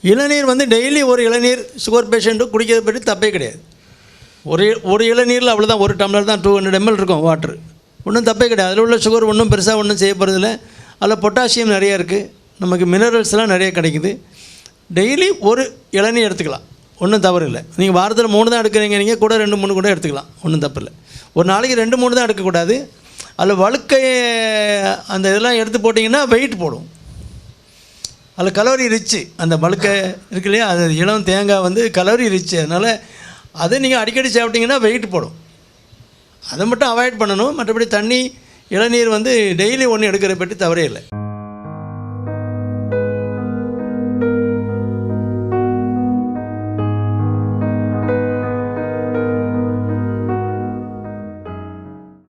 இளநீர் வந்து டெய்லி ஒரு இளநீர் சுகர் பேஷண்ட்டு குடிக்கிறத பற்றி தப்பே கிடையாது. ஒரு இளநீரில் அவ்வளோதான், ஒரு டம்ளர் தான் 200 ml இருக்கும் வாட்ரு, ஒன்றும் தப்பே கிடையாது. அதில் உள்ள சுகர் ஒன்றும் பெருசாக ஒன்றும் செய்ய போகிறதில்ல. அதில் பொட்டாசியம் நிறையா இருக்குது, நமக்கு மினரல்ஸ்லாம் நிறைய கிடைக்குது. டெய்லி ஒரு இளநீர் எடுத்துக்கலாம், ஒன்றும் தவறு இல்லை. நீங்கள் வாரத்தில் 3 தான் எடுக்கிறீங்க, நீங்கள் கூட 2-3 கூட எடுத்துக்கலாம், ஒன்றும் தப்பு இல்லை. ஒரு நாளைக்கு 2-3 தான் எடுக்கக்கூடாது. அதில் வழுக்கையை அந்த இதெல்லாம் எடுத்து போட்டிங்கன்னா வெயிட் போடும். அதில் கலோரி ரிச்சு, அந்த வழுக்கை இருக்கு இல்லையா, அது இளம் தேங்காய் வந்து கலோரி ரிச்சு. அதனால் அதை நீங்கள் அடிக்கடி சாப்பிட்டிங்கன்னா வெயிட் போடும். அதை மட்டும் அவாய்ட் பண்ணணும். மற்றபடி தண்ணி, இளநீர் வந்து டெய்லி ஒன்று எடுக்கிற பற்றி தவறே இல்லை.